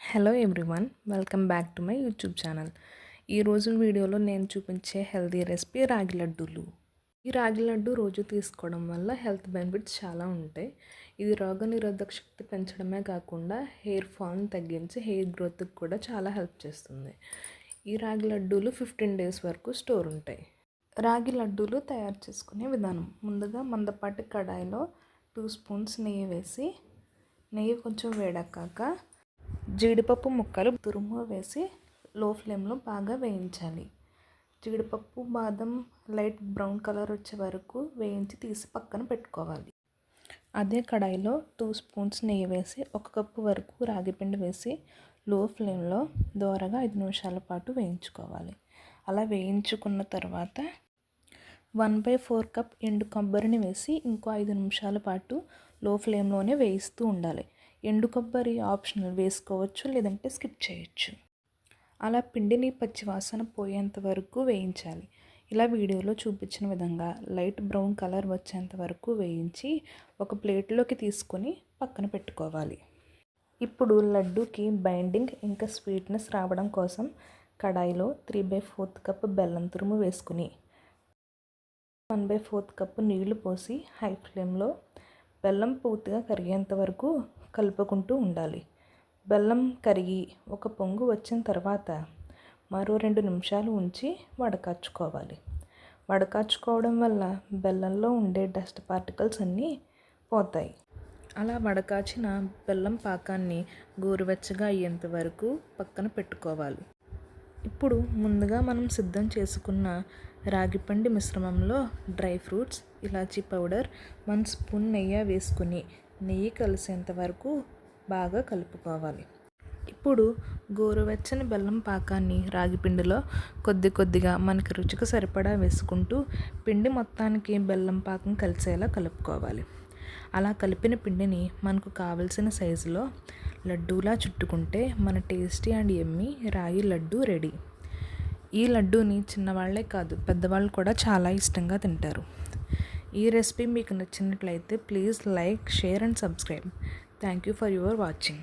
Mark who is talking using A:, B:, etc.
A: Hello everyone, welcome back to my YouTube channel. ఈరోజు వీడియోలో నేను చూపించే హెల్తీ రెసిపీ రాగి లడ్డూలు. ఈ రాగి లడ్డు రోజు తీసుకోవడం వల్ల హెల్త్ బెనిఫిట్స్ చాలా ఉంటాయి. ఇది రోగనిరోధక శక్తి పెంచడమే కాకుండా హెయిర్ ఫాల్ని తగ్గించి హెయిర్ గ్రోత్కి కూడా చాలా హెల్ప్ చేస్తుంది. ఈ రాగి లడ్డూలు 15 డేస్ వరకు స్టోర్ ఉంటాయి. రాగి లడ్డూలు తయారు చేసుకునే విధానం: ముందుగా మందపాటి కడాయిలో 2 స్పూన్స్ నెయ్యి వేసి, నెయ్యి కొంచెం వేడెక్కాక జీడిపప్పు ముక్కలు తురుము వేసి లో ఫ్లేమ్లో బాగా వేయించాలి. జీడిపప్పు బాదం లైట్ బ్రౌన్ కలర్ వచ్చే వరకు వేయించి తీసి పక్కన పెట్టుకోవాలి. అదే కడాయిలో 2 స్పూన్స్ నెయ్యి వేసి 1 కప్పు వరకు రాగిపిండి వేసి లో ఫ్లేమ్లో దోరగా 5 నిమిషాల పాటు వేయించుకోవాలి. అలా వేయించుకున్న తర్వాత 1/4 కప్ ఎండు కొబ్బరిని వేసి ఇంకో 5 నిమిషాల పాటు లో ఫ్లేమ్లోనే వేయిస్తూ ఉండాలి. ఎండు కొబ్బరి ఆప్షనల్, వేసుకోవచ్చు లేదంటే స్కిప్ చేయొచ్చు. అలా పిండిని పచ్చివాసన పోయేంత వరకు వేయించాలి. ఇలా వీడియోలో చూపించిన విధంగా లైట్ బ్రౌన్ కలర్ వచ్చేంత వరకు వేయించి ఒక ప్లేట్లోకి తీసుకొని పక్కన పెట్టుకోవాలి. ఇప్పుడు లడ్డూకి బైండింగ్ ఇంకా స్వీట్నెస్ రావడం కోసం కడాయిలో 3/4 కప్ బెల్లం తురుము వేసుకుని 1/4 కప్ నీళ్లు పోసి హై ఫ్లేమ్లో బెల్లం పూర్తిగా కరిగేంత వరకు కలుపుకుంటూ ఉండాలి. బెల్లం కరిగి ఒక పొంగు వచ్చిన తర్వాత మరో 2 నిమిషాలు ఉంచి వడకాచుకోవాలి. వడకాచుకోవడం వల్ల బెల్లంలో ఉండే డస్ట్ పార్టికల్స్ అన్నీ పోతాయి. అలా వడకాచిన బెల్లం పాకాన్ని గోరువెచ్చగా అయ్యేంత వరకు పక్కన పెట్టుకోవాలి. ఇప్పుడు ముందుగా మనం సిద్ధం చేసుకున్న రాగిపిండి మిశ్రమంలో డ్రై ఫ్రూట్స్, ఇలాచీ పౌడర్, 1 స్పూన్ నెయ్యి వేసుకుని నెయ్యి కలిసేంత వరకు బాగా కలుపుకోవాలి. ఇప్పుడు గోరువెచ్చని బెల్లం పాకాన్ని రాగిపిండిలో కొద్ది కొద్దిగా మనకి రుచికి సరిపడా వేసుకుంటూ పిండి మొత్తానికి బెల్లం పాకం కలిసేలా కలుపుకోవాలి. అలా కలిపిన పిండిని మనకు కావలసిన సైజులో లడ్డూలా చుట్టుకుంటే మన టేస్టీ అండ్ యమ్మీ రాగి లడ్డు రెడీ. ఈ లడ్డూని చిన్నవాళ్లే కాదు, పెద్దవాళ్ళు కూడా చాలా ఇష్టంగా తింటారు. ఈ రెసిపీ మీకు నచ్చినట్లయితే please like, share and subscribe. Thank you for your watching.